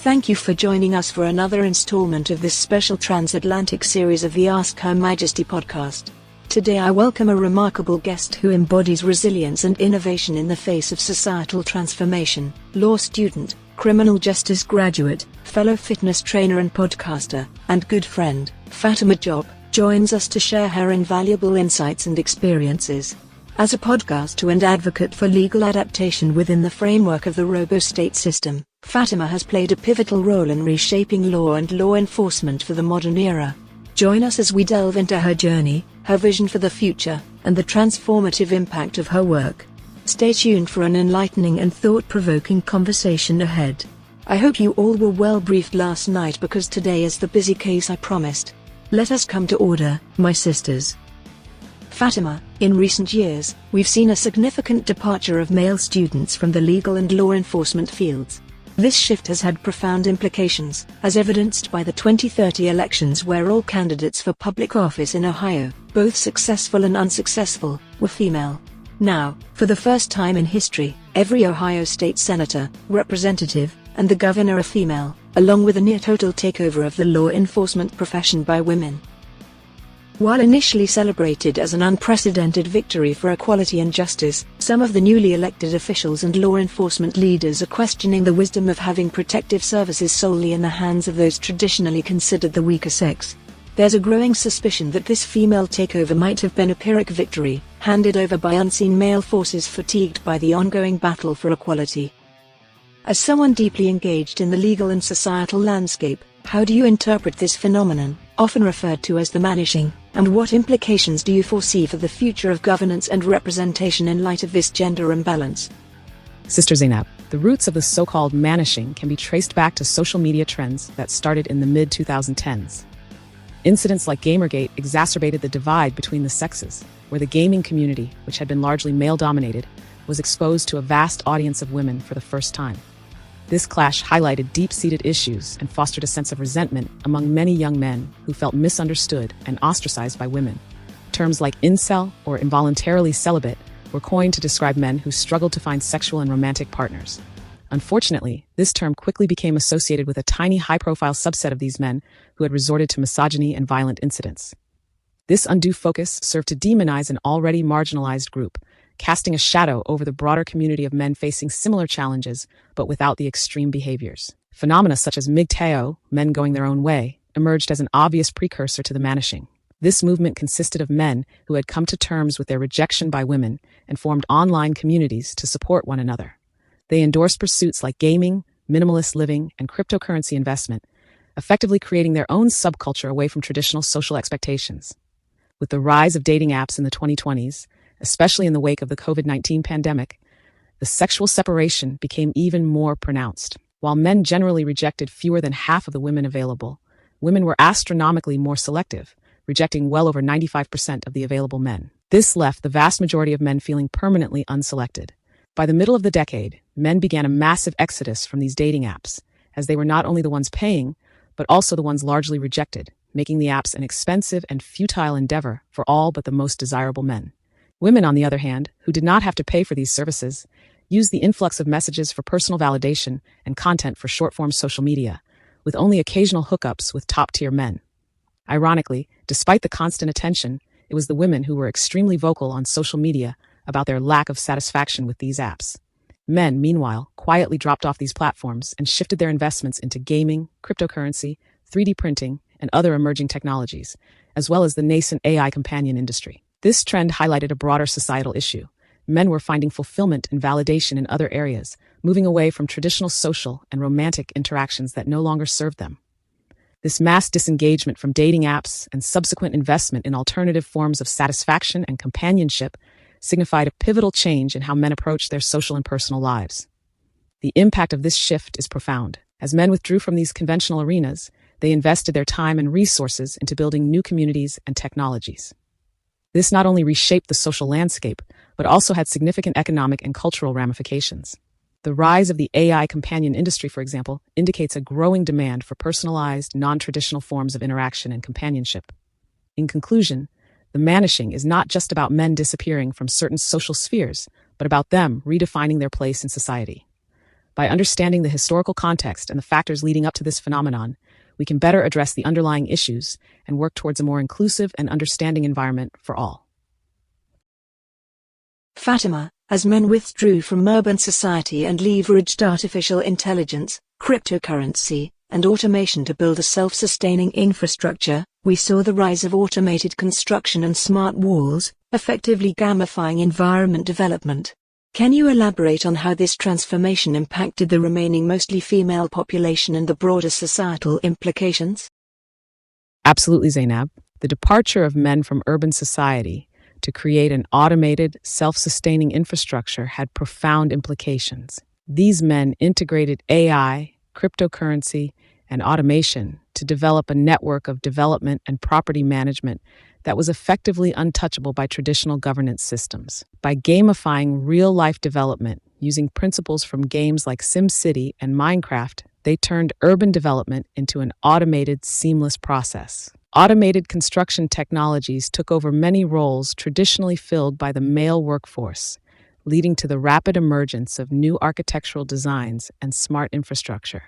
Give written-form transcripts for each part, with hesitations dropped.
Thank you for joining us for another installment of this special transatlantic series of the Ask Her Majesty podcast. Today I welcome a remarkable guest who embodies resilience and innovation in the face of societal transformation. Law student, criminal justice graduate, fellow fitness trainer and podcaster, and good friend, Fatima Diop, joins us to share her invaluable insights and experiences. As a podcaster and advocate for legal adaptation within the framework of the robo-state system, Fatima has played a pivotal role in reshaping law and law enforcement for the modern era. Join us as we delve into her journey, her vision for the future, and the transformative impact of her work. Stay tuned for an enlightening and thought-provoking conversation ahead. I hope you all were well briefed last night because today is the busy case I promised. Let us come to order, my sisters. Fatima, in recent years, we've seen a significant departure of male students from the legal and law enforcement fields. This shift has had profound implications, as evidenced by the 2030 elections where all candidates for public office in Ohio, both successful and unsuccessful, were female. Now, for the first time in history, every Ohio state senator, representative, and the governor are female, along with a near-total takeover of the law enforcement profession by women. While initially celebrated as an unprecedented victory for equality and justice, some of the newly elected officials and law enforcement leaders are questioning the wisdom of having protective services solely in the hands of those traditionally considered the weaker sex. There's a growing suspicion that this female takeover might have been a Pyrrhic victory, handed over by unseen male forces fatigued by the ongoing battle for equality. As someone deeply engaged in the legal and societal landscape, how do you interpret this phenomenon, often referred to as the manishing, and what implications do you foresee for the future of governance and representation in light of this gender imbalance? Sister Zainab, the roots of the so-called manishing can be traced back to social media trends that started in the mid-2010s. Incidents like Gamergate exacerbated the divide between the sexes, where the gaming community, which had been largely male-dominated, was exposed to a vast audience of women for the first time. This clash highlighted deep-seated issues and fostered a sense of resentment among many young men who felt misunderstood and ostracized by women. Terms like incel or involuntarily celibate were coined to describe men who struggled to find sexual and romantic partners. Unfortunately, this term quickly became associated with a tiny high-profile subset of these men who had resorted to misogyny and violent incidents. This undue focus served to demonize an already marginalized group, casting a shadow over the broader community of men facing similar challenges, but without the extreme behaviors. Phenomena such as MGTOW, men going their own way, emerged as an obvious precursor to the manishing. This movement consisted of men who had come to terms with their rejection by women and formed online communities to support one another. They endorsed pursuits like gaming, minimalist living, and cryptocurrency investment, effectively creating their own subculture away from traditional social expectations. With the rise of dating apps in the 2020s, especially in the wake of the COVID-19 pandemic, the sexual separation became even more pronounced. While men generally rejected fewer than half of the women available, women were astronomically more selective, rejecting well over 95% of the available men. This left the vast majority of men feeling permanently unselected. By the middle of the decade, men began a massive exodus from these dating apps, as they were not only the ones paying, but also the ones largely rejected, making the apps an expensive and futile endeavor for all but the most desirable men. Women, on the other hand, who did not have to pay for these services, used the influx of messages for personal validation and content for short-form social media, with only occasional hookups with top-tier men. Ironically, despite the constant attention, it was the women who were extremely vocal on social media about their lack of satisfaction with these apps. Men, meanwhile, quietly dropped off these platforms and shifted their investments into gaming, cryptocurrency, 3D printing, and other emerging technologies, as well as the nascent AI companion industry. This trend highlighted a broader societal issue. Men were finding fulfillment and validation in other areas, moving away from traditional social and romantic interactions that no longer served them. This mass disengagement from dating apps and subsequent investment in alternative forms of satisfaction and companionship signified a pivotal change in how men approach their social and personal lives. The impact of this shift is profound. As men withdrew from these conventional arenas, they invested their time and resources into building new communities and technologies. This not only reshaped the social landscape, but also had significant economic and cultural ramifications. The rise of the AI companion industry, for example, indicates a growing demand for personalized, non-traditional forms of interaction and companionship. In conclusion, the manishing is not just about men disappearing from certain social spheres, but about them redefining their place in society. By understanding the historical context and the factors leading up to this phenomenon, we can better address the underlying issues and work towards a more inclusive and understanding environment for all. Fatima, as men withdrew from urban society and leveraged artificial intelligence, cryptocurrency, and automation to build a self-sustaining infrastructure, we saw the rise of automated construction and smart walls, effectively gamifying environment development. Can you elaborate on how this transformation impacted the remaining mostly female population and the broader societal implications? Absolutely, Zainab. The departure of men from urban society to create an automated, self-sustaining infrastructure had profound implications. These men integrated AI, cryptocurrency, and automation to develop a network of development and property management that was effectively untouchable by traditional governance systems. By gamifying real-life development using principles from games like SimCity and Minecraft, they turned urban development into an automated, seamless process. Automated construction technologies took over many roles traditionally filled by the male workforce, leading to the rapid emergence of new architectural designs and smart infrastructure.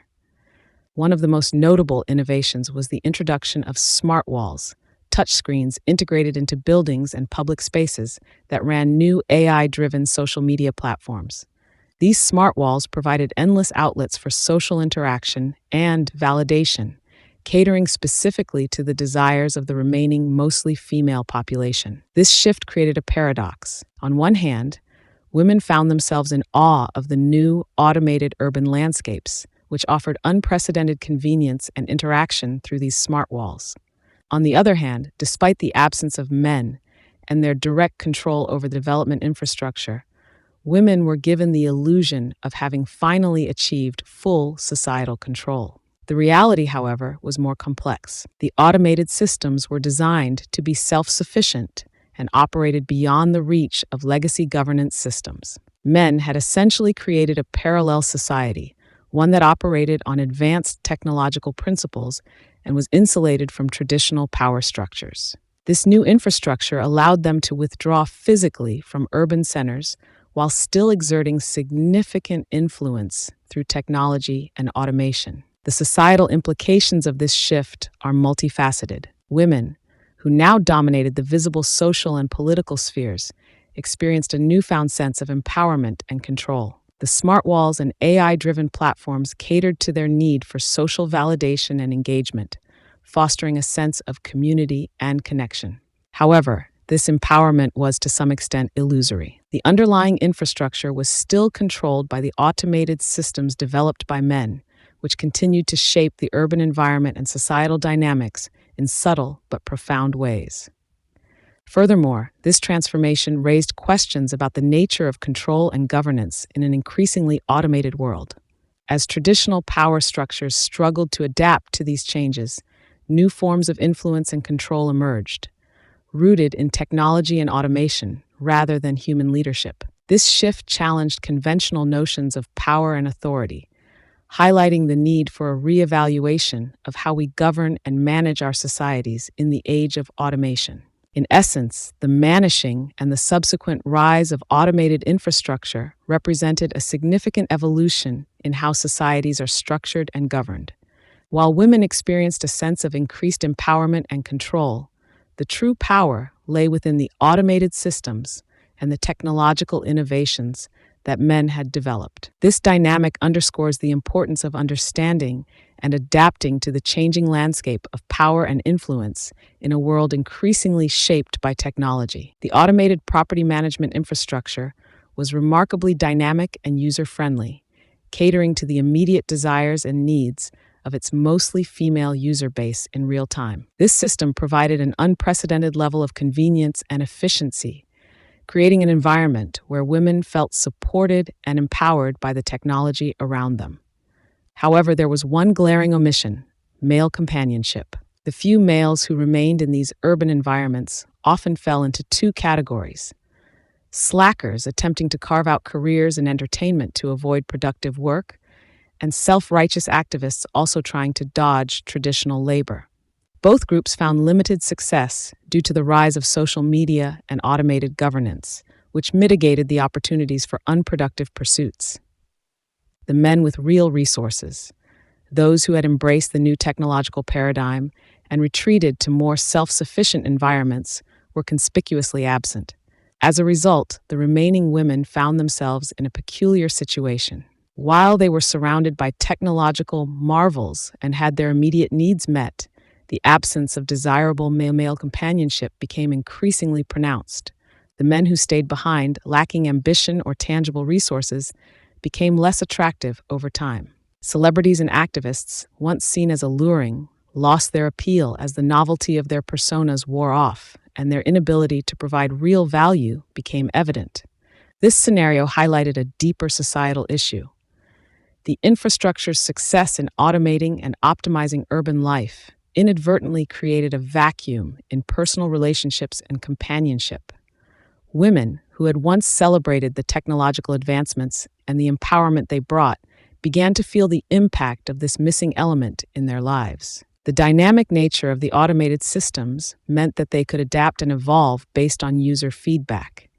One of the most notable innovations was the introduction of smart walls, touchscreens integrated into buildings and public spaces that ran new AI-driven social media platforms. These smart walls provided endless outlets for social interaction and validation, catering specifically to the desires of the remaining mostly female population. This shift created a paradox. On one hand, women found themselves in awe of the new automated urban landscapes, which offered unprecedented convenience and interaction through these smart walls. On the other hand, despite the absence of men and their direct control over the development infrastructure, women were given the illusion of having finally achieved full societal control. The reality, however, was more complex. The automated systems were designed to be self-sufficient and operated beyond the reach of legacy governance systems. Men had essentially created a parallel society, one that operated on advanced technological principles and was insulated from traditional power structures. This new infrastructure allowed them to withdraw physically from urban centers while still exerting significant influence through technology and automation. The societal implications of this shift are multifaceted. Women, who now dominated the visible social and political spheres, experienced a newfound sense of empowerment and control. The smart walls and AI-driven platforms catered to their need for social validation and engagement, fostering a sense of community and connection. However, this empowerment was to some extent illusory. The underlying infrastructure was still controlled by the automated systems developed by men, which continued to shape the urban environment and societal dynamics in subtle but profound ways. Furthermore, this transformation raised questions about the nature of control and governance in an increasingly automated world. As traditional power structures struggled to adapt to these changes, new forms of influence and control emerged, rooted in technology and automation rather than human leadership. This shift challenged conventional notions of power and authority, highlighting the need for a reevaluation of how we govern and manage our societies in the age of automation. In essence, the manishing and the subsequent rise of automated infrastructure represented a significant evolution in how societies are structured and governed. While women experienced a sense of increased empowerment and control, the true power lay within the automated systems and the technological innovations that men had developed. This dynamic underscores the importance of understanding and adapting to the changing landscape of power and influence in a world increasingly shaped by technology. The automated property management infrastructure was remarkably dynamic and user-friendly, catering to the immediate desires and needs of its mostly female user base in real time. This system provided an unprecedented level of convenience and efficiency, creating an environment where women felt supported and empowered by the technology around them. However, there was one glaring omission: male companionship. The few males who remained in these urban environments often fell into two categories: slackers attempting to carve out careers in entertainment to avoid productive work, and self-righteous activists also trying to dodge traditional labor. Both groups found limited success due to the rise of social media and automated governance, which mitigated the opportunities for unproductive pursuits. the men with real resources, those who had embraced the new technological paradigm and retreated to more self-sufficient environments, were conspicuously absent. As a result, the remaining women found themselves in a peculiar situation. While they were surrounded by technological marvels and had their immediate needs met, the absence of desirable male-male companionship became increasingly pronounced. The men who stayed behind, lacking ambition or tangible resources, became less attractive over time. Celebrities and activists, once seen as alluring, lost their appeal as the novelty of their personas wore off, and their inability to provide real value became evident. This scenario highlighted a deeper societal issue. The infrastructure's success in automating and optimizing urban life inadvertently created a vacuum in personal relationships and companionship. Women, who had once celebrated the technological advancements and the empowerment they brought, began to feel the impact of this missing element in their lives. The dynamic nature of the automated systems meant that they could adapt and evolve based on user feedback.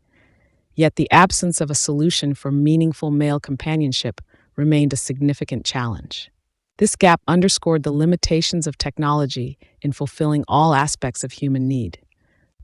Yet the absence of a solution for meaningful male companionship remained a significant challenge. This gap underscored the limitations of technology in fulfilling all aspects of human need.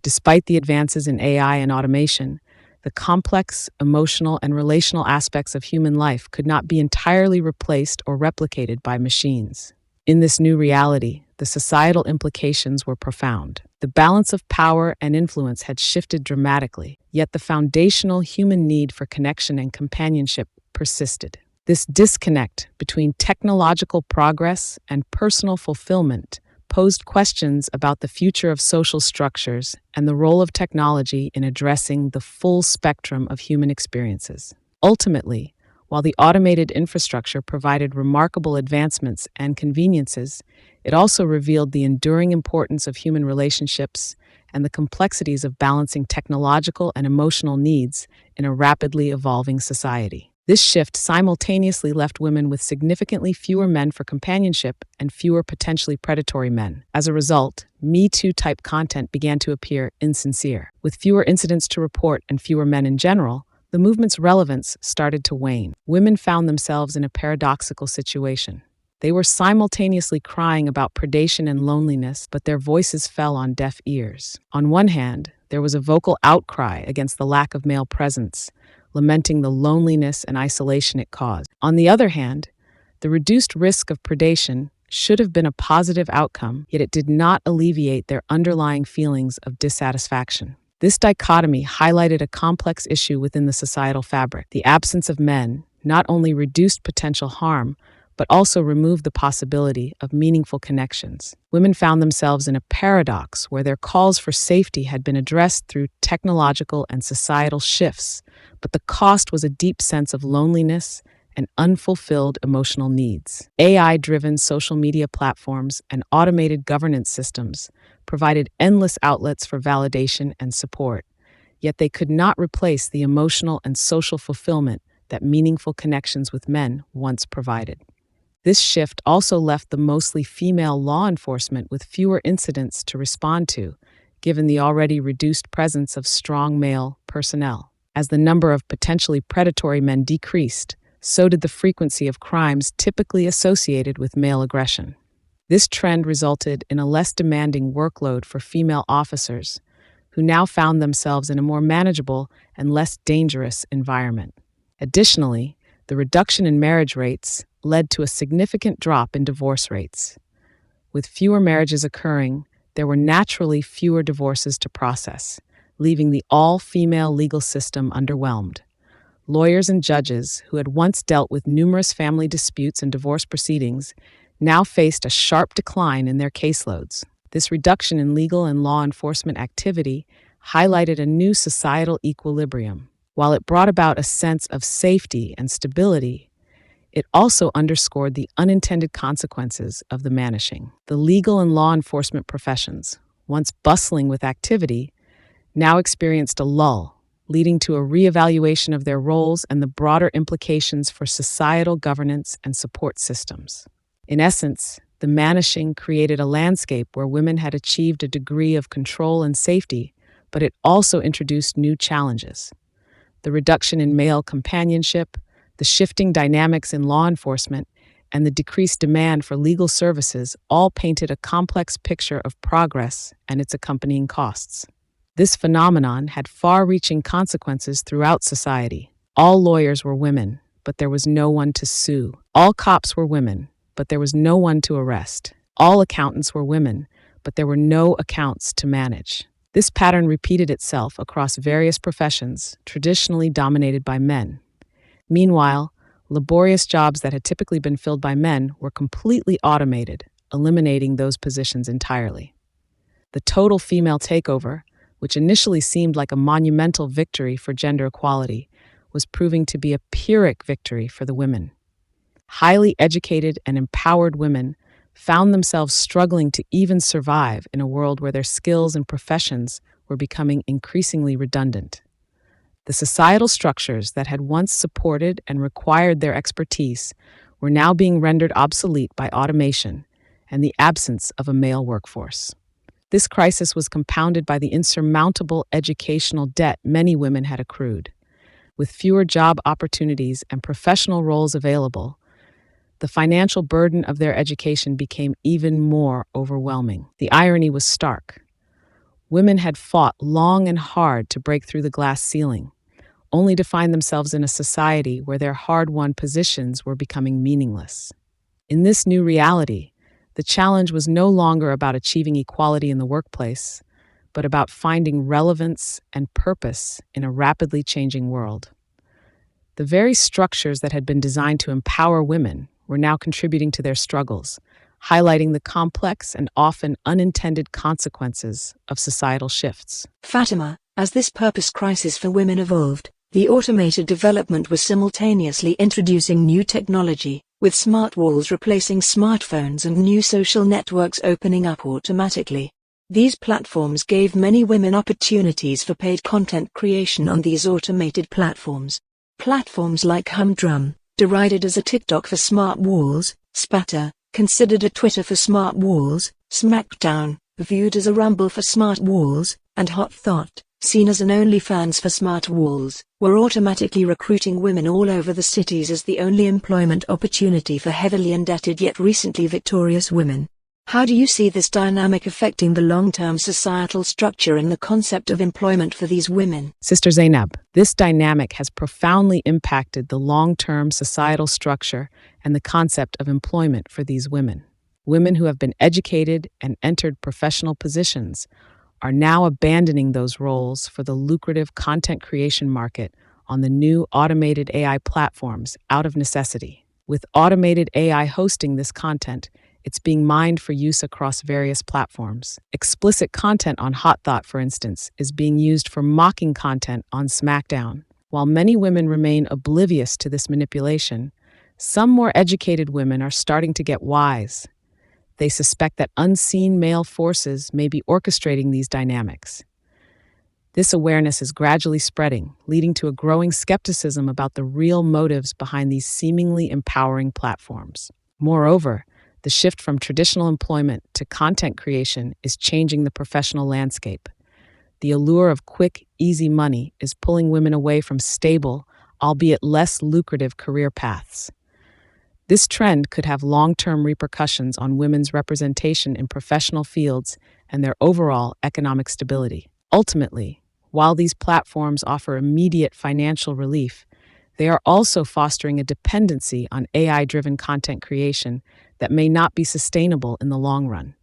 Despite the advances in AI and automation, the complex, emotional, and relational aspects of human life could not be entirely replaced or replicated by machines. In this new reality, the societal implications were profound. The balance of power and influence had shifted dramatically, yet the foundational human need for connection and companionship persisted. This disconnect between technological progress and personal fulfillment posed questions about the future of social structures and the role of technology in addressing the full spectrum of human experiences. Ultimately, while the automated infrastructure provided remarkable advancements and conveniences, it also revealed the enduring importance of human relationships and the complexities of balancing technological and emotional needs in a rapidly evolving society. This shift simultaneously left women with significantly fewer men for companionship and fewer potentially predatory men. As a result, Me Too-type content began to appear insincere. With fewer incidents to report and fewer men in general, the movement's relevance started to wane. Women found themselves in a paradoxical situation. They were simultaneously crying about predation and loneliness, but their voices fell on deaf ears. On one hand, there was a vocal outcry against the lack of male presence, lamenting the loneliness and isolation it caused. On the other hand, the reduced risk of predation should have been a positive outcome, yet it did not alleviate their underlying feelings of dissatisfaction. This dichotomy highlighted a complex issue within the societal fabric. The absence of men not only reduced potential harm, but also removed the possibility of meaningful connections. Women found themselves in a paradox where their calls for safety had been addressed through technological and societal shifts, but the cost was a deep sense of loneliness and unfulfilled emotional needs. AI-driven social media platforms and automated governance systems provided endless outlets for validation and support, yet they could not replace the emotional and social fulfillment that meaningful connections with men once provided. This shift also left the mostly female law enforcement with fewer incidents to respond to, given the already reduced presence of strong male personnel. As the number of potentially predatory men decreased, so did the frequency of crimes typically associated with male aggression. This trend resulted in a less demanding workload for female officers, who now found themselves in a more manageable and less dangerous environment. Additionally, the reduction in marriage rates led to a significant drop in divorce rates. With fewer marriages occurring, there were naturally fewer divorces to process, leaving the all-female legal system underwhelmed. Lawyers and judges, who had once dealt with numerous family disputes and divorce proceedings, now faced a sharp decline in their caseloads. This reduction in legal and law enforcement activity highlighted a new societal equilibrium. While it brought about a sense of safety and stability, it also underscored the unintended consequences of the manishing. The legal and law enforcement professions, once bustling with activity, now experienced a lull, leading to a reevaluation of their roles and the broader implications for societal governance and support systems. In essence, the manishing created a landscape where women had achieved a degree of control and safety, but it also introduced new challenges. The reduction in male companionship, The shifting dynamics in law enforcement and the decreased demand for legal services all painted a complex picture of progress and its accompanying costs. This phenomenon had far-reaching consequences throughout society. All lawyers were women, but there was no one to sue. All cops were women, but there was no one to arrest. All accountants were women, but there were no accounts to manage. This pattern repeated itself across various professions, traditionally dominated by men. Meanwhile, laborious jobs that had typically been filled by men were completely automated, eliminating those positions entirely. The total female takeover, which initially seemed like a monumental victory for gender equality, was proving to be a Pyrrhic victory for the women. Highly educated and empowered women found themselves struggling to even survive in a world where their skills and professions were becoming increasingly redundant. The societal structures that had once supported and required their expertise were now being rendered obsolete by automation and the absence of a male workforce. This crisis was compounded by the insurmountable educational debt many women had accrued. With fewer job opportunities and professional roles available, the financial burden of their education became even more overwhelming. The irony was stark. Women had fought long and hard to break through the glass ceiling, only to find themselves in a society where their hard-won positions were becoming meaningless. In this new reality, the challenge was no longer about achieving equality in the workplace, but about finding relevance and purpose in a rapidly changing world. The very structures that had been designed to empower women were now contributing to their struggles, highlighting the complex and often unintended consequences of societal shifts. Fatima, as this purpose crisis for women evolved, the automated development was simultaneously introducing new technology, with smart walls replacing smartphones and new social networks opening up automatically. These platforms gave many women opportunities for paid content creation on these automated platforms. Platforms like Humdrum, derided as a TikTok for smart walls, Spatter, considered a Twitter for smart walls, Smackdown, viewed as a Rumble for smart walls, and Hot Thought, seen as an OnlyFans for smart walls, were automatically recruiting women all over the cities as the only employment opportunity for heavily indebted yet recently victorious women. How do you see this dynamic affecting the long-term societal structure and the concept of employment for these women? Sister Zainab, this dynamic has profoundly impacted the long-term societal structure and the concept of employment for these women. Women who have been educated and entered professional positions are now abandoning those roles for the lucrative content creation market on the new automated AI platforms out of necessity. With automated AI hosting this content, it's being mined for use across various platforms. Explicit content on Hot Thought, for instance, is being used for mocking content on SmackDown. While many women remain oblivious to this manipulation, some more educated women are starting to get wise. They suspect that unseen male forces may be orchestrating these dynamics. This awareness is gradually spreading, leading to a growing skepticism about the real motives behind these seemingly empowering platforms. Moreover, the shift from traditional employment to content creation is changing the professional landscape. The allure of quick, easy money is pulling women away from stable, albeit less lucrative career paths. This trend could have long-term repercussions on women's representation in professional fields and their overall economic stability. Ultimately, while these platforms offer immediate financial relief, they are also fostering a dependency on AI-driven content creation that may not be sustainable in the long run.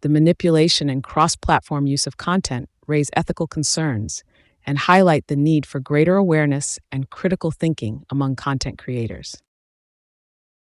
The manipulation and cross-platform use of content raise ethical concerns and highlight the need for greater awareness and critical thinking among content creators.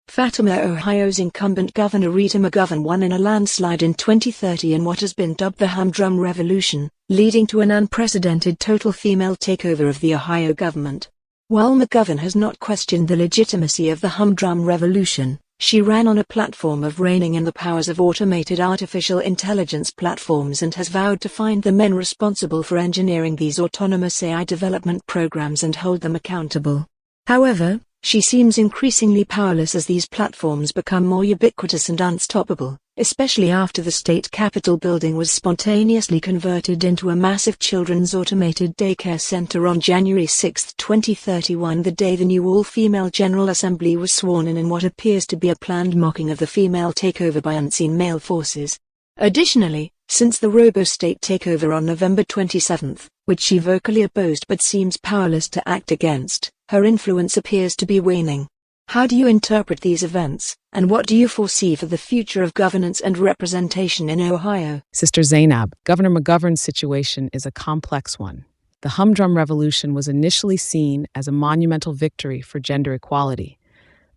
Fatima, Ohio's incumbent Governor Rita McGovern won in a landslide in 2030 in what has been dubbed the Humdrum Revolution, leading to an unprecedented total female takeover of the Ohio government. While McGovern has not questioned the legitimacy of the Humdrum Revolution, she ran on a platform of reining in the powers of automated artificial intelligence platforms and has vowed to find the men responsible for engineering these autonomous AI development programs and hold them accountable. However, she seems increasingly powerless as these platforms become more ubiquitous and unstoppable, especially after the state capitol building was spontaneously converted into a massive children's automated daycare center on January 6, 2031, the day the new all-female General Assembly was sworn in what appears to be a planned mocking of the female takeover by unseen male forces. Additionally, since the robo-state takeover on November 27, which she vocally opposed but seems powerless to act against, her influence appears to be waning. How do you interpret these events, and what do you foresee for the future of governance and representation in Ohio? Sister Zainab, Governor McGovern's situation is a complex one. The humdrum revolution was initially seen as a monumental victory for gender equality,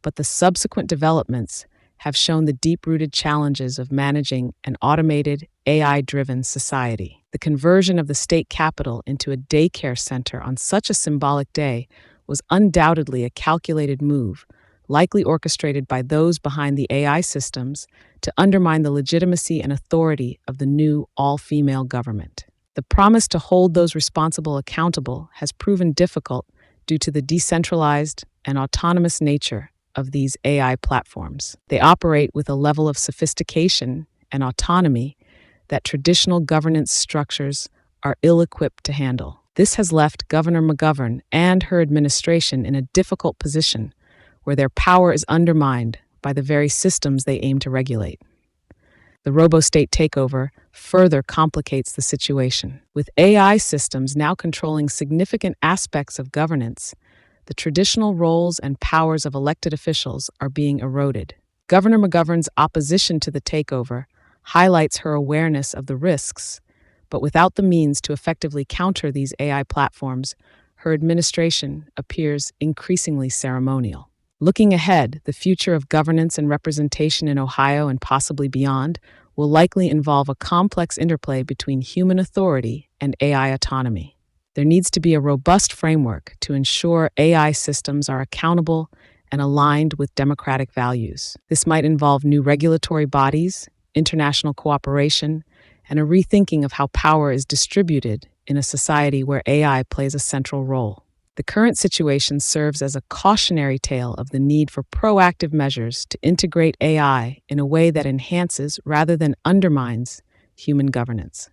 but the subsequent developments have shown the deep-rooted challenges of managing an automated, AI-driven society. The conversion of the state capitol into a daycare center on such a symbolic day was undoubtedly a calculated move, likely orchestrated by those behind the AI systems to undermine the legitimacy and authority of the new all-female government. The promise to hold those responsible accountable has proven difficult due to the decentralized and autonomous nature of these AI platforms. They operate with a level of sophistication and autonomy that traditional governance structures are ill-equipped to handle. This has left Governor McGovern and her administration in a difficult position where their power is undermined by the very systems they aim to regulate. The robo-state takeover further complicates the situation. With AI systems now controlling significant aspects of governance, the traditional roles and powers of elected officials are being eroded. Governor McGovern's opposition to the takeover highlights her awareness of the risks, but without the means to effectively counter these AI platforms, her administration appears increasingly ceremonial. Looking ahead, the future of governance and representation in Ohio and possibly beyond will likely involve a complex interplay between human authority and AI autonomy. There needs to be a robust framework to ensure AI systems are accountable and aligned with democratic values. This might involve new regulatory bodies, international cooperation, and a rethinking of how power is distributed in a society where AI plays a central role. The current situation serves as a cautionary tale of the need for proactive measures to integrate AI in a way that enhances rather than undermines human governance.